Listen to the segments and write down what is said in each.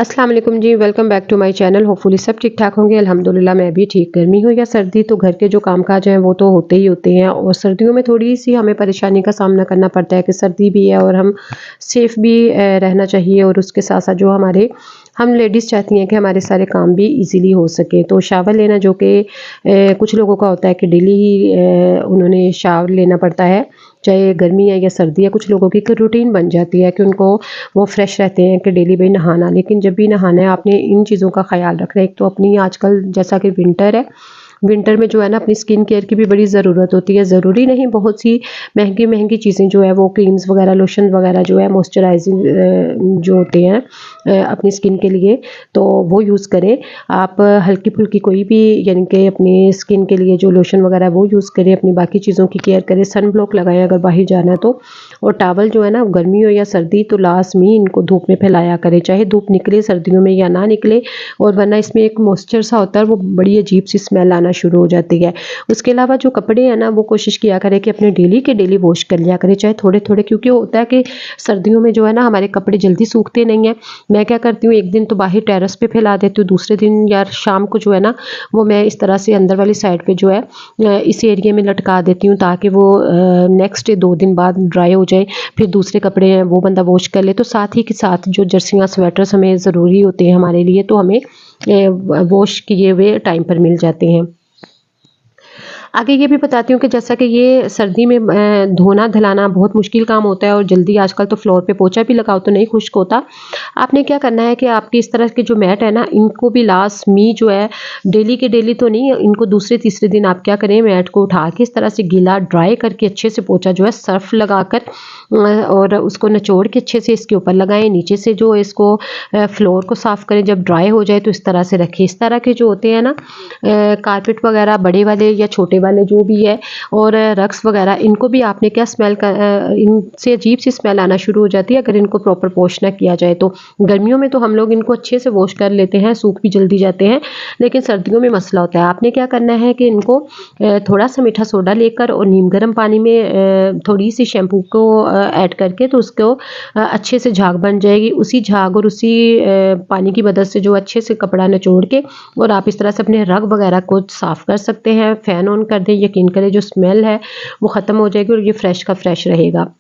अस्सलाम वालेकुम जी, welcome back to my channel. Hopefully सब ठीक ठाक होंगे। अल्हम्दुलिल्लाह मैं भी ठीक। गर्मी हो या सर्दी तो घर के जो कामकाज हैं वो तो होते ही होते हैं, और सर्दियों में थोड़ी सी हमें परेशानी का सामना करना पड़ता है कि सर्दी भी है और हम सेफ़ भी रहना चाहिए, और उसके साथ साथ जो हम लेडीज़ चाहती हैं कि हमारे सारे काम भी इजीली हो सके। तो शावर लेना जो कि कुछ लोगों का होता है कि डेली ही उन्होंने शावर लेना पड़ता है, चाहे गर्मी है या सर्दी है। कुछ लोगों की एक रूटीन बन जाती है कि उनको वो फ्रेश रहते हैं कि डेली भाई नहाना। लेकिन जब भी नहाना है आपने इन चीज़ों का ख़्याल रखना है। एक तो अपनी आजकल जैसा कि विंटर है, विंटर में जो है ना अपनी स्किन केयर की भी बड़ी ज़रूरत होती है। ज़रूरी नहीं बहुत सी महंगी-महंगी चीज़ें जो है वो क्रीम्स वग़ैरह, लोशन वग़ैरह जो है मॉइस्चराइज़िंग जो होते हैं अपनी स्किन के लिए, तो वो यूज़ करें। आप हल्की-फुल्की कोई भी यानी कि अपनी स्किन के लिए जो लोशन वग़ैरह है वो यूज़ करें, अपनी बाकी चीज़ों की केयर करें। सन ब्लॉक लगाएँ अगर बाहर जाना है तो। और टॉवल जो है ना गर्मी हो या सर्दी तो लाज़मी इनको धूप में फैलाया करें, चाहे धूप निकले सर्दियों में या ना निकले। और वरना इसमें एक मॉइस्चर सा होता है, वो बड़ी अजीब-सी स्मेल आना शुरू हो जाती है। उसके अलावा जो कपड़े हैं ना वो कोशिश किया करें कि अपने डेली के डेली वॉश कर लिया करें, चाहे थोड़े-थोड़े, क्योंकि होता है कि सर्दियों में जो है ना हमारे कपड़े जल्दी सूखते नहीं हैं। मैं क्या करती हूँ, एक दिन तो बाहर टेरेस पे फैला देती हूँ, दूसरे दिन या शाम को जो है ना वो मैं इस तरह से अंदर वाली साइड पे जो है इस एरिया में लटका देती हूँ, ताकि वो नेक्स्ट डे 2 दिन बाद ड्राई हो जाए। फिर दूसरे कपड़े हैं वो बंदा वॉश कर ले। तो साथ ही के साथ जो जर्सियाँ, स्वेटर्स हमें ज़रूरी होते हैं हमारे लिए, तो हमें वॉश किए हुए टाइम पर मिल जाते हैं। आगे ये भी बताती हूँ कि जैसा कि ये सर्दी में धोना-धलाना बहुत मुश्किल काम होता है, और जल्दी आजकल तो फ्लोर पे पोंछा भी लगाओ तो नहीं खुश्क होता। आपने क्या करना है कि आपकी इस तरह के जो मैट है ना, इनको भी लाज़मी जो है डेली के डेली तो नहीं, इनको दूसरे-तीसरे दिन आप क्या करें, मैट को उठा के इस तरह से गीला ड्राई करके अच्छे से पोंछा जो है सर्फ़ लगाकर और उसको निचोड़ के अच्छे से इसके ऊपर लगाएँ। नीचे से जो इसको फ्लोर को साफ़ करें, जब ड्राई हो जाए तो इस तरह से रखें। इस तरह के जो होते हैं ना कारपेट वगैरह बड़े वाले या छोटे वाले जो भी है, और रग्स वगैरह, इनको भी आपने क्या इनसे अजीब सी स्मेल आना शुरू हो जाती है अगर इनको प्रॉपर वॉश ना किया जाए तो। गर्मियों में तो हम लोग इनको अच्छे से वॉश कर लेते हैं, सूख भी जल्दी जाते हैं, लेकिन सर्दियों में मसला होता है। आपने क्या करना है कि इनको थोड़ा सा मीठा सोडा लेकर और नीम गर्म पानी में थोड़ी सी शैम्पू को ऐड करके, तो उसको अच्छे से झाग बन जाएगी। उसी झाग और उसी पानी की मदद से जो अच्छे से कपड़ा निचोड़ के और आप इस तरह से अपने रग वगैरह को साफ़ कर सकते हैं। फ़ैन ऑन कर दें, यकीन करें जो स्मेल है वो ख़त्म हो जाएगी और ये फ्रेश का फ्रेश रहेगा।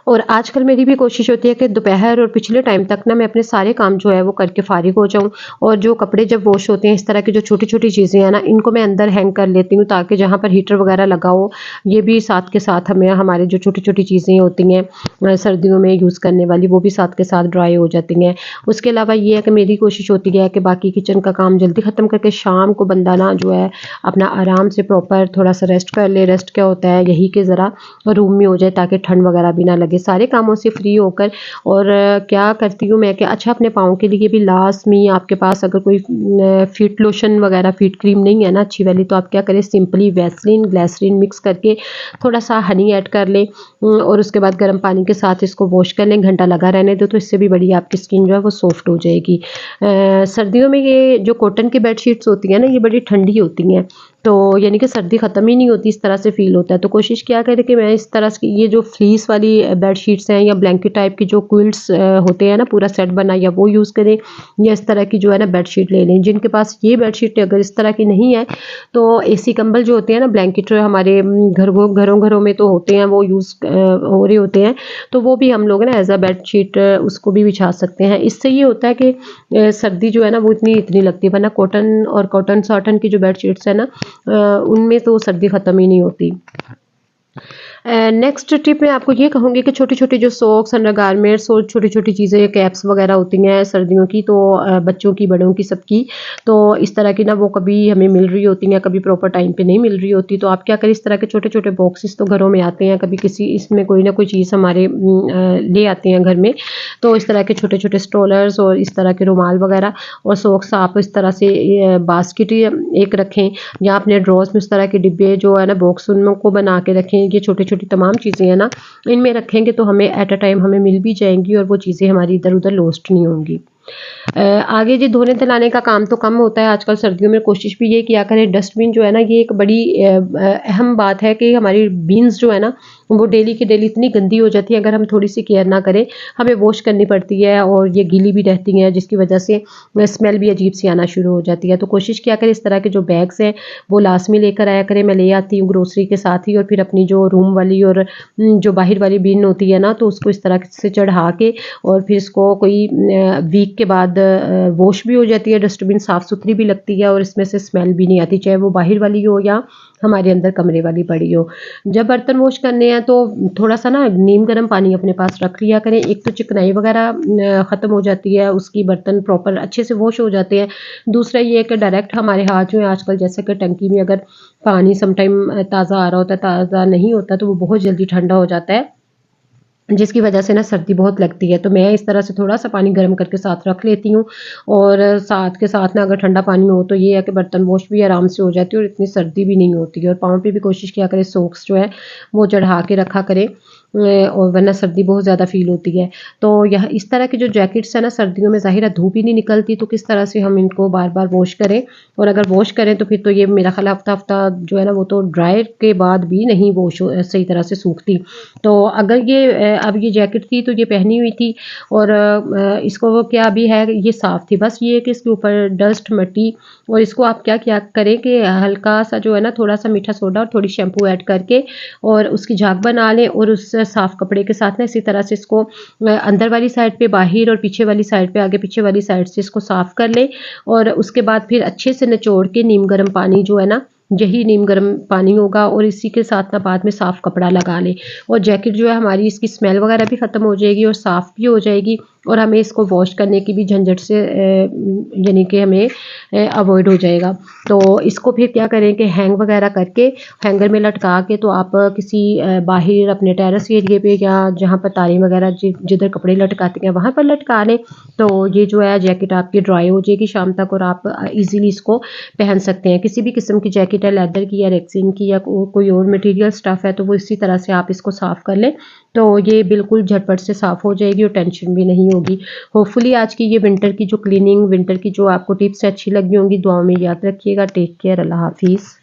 और आजकल मेरी भी कोशिश होती है कि दोपहर और पिछले टाइम तक ना मैं अपने सारे काम जो है वो करके फ़ारिग हो जाऊँ, और जो कपड़े जब वॉश होते हैं इस तरह की जो छोटी-छोटी चीज़ें हैं ना, इनको मैं अंदर हैंग कर लेती हूँ, ताकि जहाँ पर हीटर वगैरह लगा हो, ये भी साथ के साथ हमें हमारे जो छोटी-छोटी चीज़ें होती हैं सर्दियों में यूज़ करने वाली, वो भी साथ के साथ ड्राई हो जाती हैं। उसके अलावा ये है कि मेरी कोशिश होती है कि बाकी किचन का काम जल्दी ख़त्म करके शाम को बंदा ना जो है अपना आराम से प्रॉपर थोड़ा-सा रेस्ट कर ले। रेस्ट क्या होता है, यही कि ज़रा रूम में हो जाए ताकि ठंड वगैरह भी ना लगे। सारे कामों से फ्री होकर और क्या करती हूँ मैं कि अच्छा अपने पाँव के लिए भी लाज़मी आपके पास अगर कोई फ़ीट लोशन वगैरह, फ़ीट क्रीम नहीं है ना अच्छी वाली, तो आप क्या करें, सिंपली वैसलीन, ग्लिसरीन मिक्स करके थोड़ा-सा हनी ऐड कर लें और उसके बाद गर्म पानी के साथ इसको वॉश कर लें, घंटा लगा रहने दो, तो इससे भी बड़ी आपकी स्किन जो है वो सॉफ्ट हो जाएगी। सर्दियों में ये जो कॉटन की बेडशीट्स होती हैं ना, ये बड़ी ठंडी होती हैं, तो यानी कि सर्दी ख़त्म ही नहीं होती, इस तरह से फ़ील होता है। तो कोशिश किया करें कि मैं इस तरह से ये जो फ्लीस वाली बेडशीट्स हैं या ब्लैंकेट टाइप की जो क्विल्ट्स होते हैं ना, पूरा सेट बना, या वो यूज़ करें, या इस तरह की जो है ना बेडशीट ले लें। जिनके पास ये बेडशीट अगर इस तरह की नहीं है, तो एसी कंबल जो होते हैं ना, ब्लैंकेट हमारे घरों-घरों में तो होते हैं, वो यूज़ हो रहे होते हैं, तो वो भी हम लोग ना एज़ अ बेडशीट उसको भी बिछा सकते हैं। इससे ये होता है कि सर्दी जो है ना वो इतनी लगती है, वरना कॉटन और कॉटन-सॉटन की जो बेडशीट्स है ना उनमें तो सर्दी ख़त्म ही नहीं होती। नेक्स्ट टिप मैं आपको ये कहूँगी कि छोटी-छोटी जो सॉक्स, अंडरगारमेंट्स और छोटी-छोटी चीज़ें, कैप्स वगैरह होती हैं सर्दियों की, तो बच्चों की, बड़ों की, सबकी, तो इस तरह की ना वो कभी हमें मिल रही होती हैं, कभी प्रॉपर टाइम पे नहीं मिल रही होती। तो आप क्या करें, इस तरह के छोटे-छोटे बॉक्सेस तो घरों में आते हैं, कभी किसी इसमें कोई ना कोई चीज़ हमारे ले आते हैं घर में, तो इस तरह के छोटे-छोटे स्ट्रोलर्स और इस तरह के रुमाल वगैरह और सॉक्स आप इस तरह से बास्केट एक रखें, या अपने ड्रॉर्स में इस तरह के डिब्बे जो है ना बॉक्स उनको बना के रखें। ये छोटी-छोटी तमाम चीज़ें हैं ना, इनमें रखेंगे तो हमें एट अ टाइम हमें मिल भी जाएँगी और वो चीज़ें हमारी इधर-उधर लॉस्ट नहीं होंगी। आगे जी धोने धुलाने का काम तो कम होता है आजकल सर्दियों में। कोशिश भी ये किया करें, डस्टबिन जो है ना ये एक बड़ी अहम बात है कि हमारी बीन्स जो है ना वो डेली की डेली इतनी गंदी हो जाती है, अगर हम थोड़ी सी केयर ना करें। हमें वॉश करनी पड़ती है और ये गीली भी रहती हैं, जिसकी वजह से स्मेल भी अजीब सी आना शुरू हो जाती है। तो कोशिश किया करें इस तरह के जो बैग्स हैं वो लाजमी लेकर आया करें। मैं ले आती हूँ ग्रोसरी के साथ ही, और फिर अपनी जो रूम वाली और जो बाहर वाली बिन होती है ना, तो उसको इस तरह से चढ़ा के और फिर इसको कोई वीक के बाद वॉश भी हो जाती है। डस्टबिन साफ़ सुथरी भी लगती है और इसमें से स्मेल भी नहीं आती, चाहे वो बाहर वाली हो या हमारे अंदर कमरे वाली पड़ी हो। जब बर्तन वॉश करने हैं तो थोड़ा सा ना नीम गर्म पानी अपने पास रख लिया करें। एक तो चिकनाई वगैरह ख़त्म हो जाती है, उसकी बर्तन प्रॉपर अच्छे से वॉश हो जाते हैं। दूसरा ये है कि डायरेक्ट हमारे हाथ जो है आजकल, जैसे कि टंकी में अगर पानी समटाइम ताज़ा आ रहा होता है, ताज़ा नहीं होता, तो वो बहुत जल्दी ठंडा हो जाता है, जिसकी वजह से ना सर्दी बहुत लगती है। तो मैं इस तरह से थोड़ा-सा पानी गर्म करके साथ रख लेती हूँ, और साथ के साथ ना अगर ठंडा पानी हो तो ये है कि बर्तन वॉश भी आराम से हो जाती है और इतनी सर्दी भी नहीं होती है। और पाँव पे भी कोशिश किया करें सॉक्स जो है वो चढ़ा के रखा करें, और वरना सर्दी बहुत ज़्यादा फ़ील होती है। तो यह इस तरह के जो जैकेट्स हैं ना, सर्दियों में ज़ाहिर है धूप ही नहीं निकलती, तो किस तरह से हम इनको बार-बार वॉश करें। और अगर वॉश करें तो फिर तो ये मेरा ख़्याल हफ़्ता-हफ़्ता जो है ना वो तो ड्रायर के बाद भी नहीं वॉश सही तरह से सूखती। तो अगर ये अब ये जैकेट थी तो ये पहनी हुई थी, और इसको वो क्या भी है, ये साफ़ थी, बस ये है कि इसके ऊपर डस्ट मिट्टी, और इसको आप क्या क्या करें कि हल्का सा जो है ना थोड़ा सा मीठा सोडा और थोड़ी शैम्पू ऐड करके और उसकी झाग बना लें, और उस साफ़ कपड़े के साथ ना इसी तरह से इसको अंदर वाली साइड पे बाहर और पीछे वाली साइड पे, आगे पीछे वाली साइड से इसको साफ़ कर लें। और उसके बाद फिर अच्छे से निचोड़ के नीम गर्म पानी जो है ना, यही नीम गर्म पानी होगा, और इसी के साथ ना बाद में साफ़ कपड़ा लगा लें, और जैकेट जो है हमारी इसकी स्मेल वगैरह भी ख़त्म हो जाएगी और साफ़ भी हो जाएगी, और हमें इसको वॉश करने की भी झंझट से यानी कि हमें अवॉइड हो जाएगा। तो इसको फिर क्या करें कि हैंग वगैरह करके हैंगर में लटका के, तो आप किसी बाहर अपने टेरेस एरिए पे या जहाँ पर तारें वगैरह जिधर कपड़े लटकाते हैं वहाँ पर लटका लें। तो ये जो है जैकेट आपकी ड्राई हो जाएगी शाम तक, और आप इजीली इसको पहन सकते हैं। किसी भी किस्म की जैकेट है, लेदर की या रेक्सिन की या कोई और मटेरियल स्टफ़ है, तो वो इसी तरह से आप इसको साफ़ कर लें, तो ये बिल्कुल झटपट से साफ़ हो जाएगी और टेंशन भी नहीं होगी। होपफुली आज की ये विंटर की जो क्लीनिंग, विंटर की जो आपको टिप्स अच्छी लगी होंगी। दुआओं में याद रखिएगा। Take care. अल्लाह हाफ़िज़।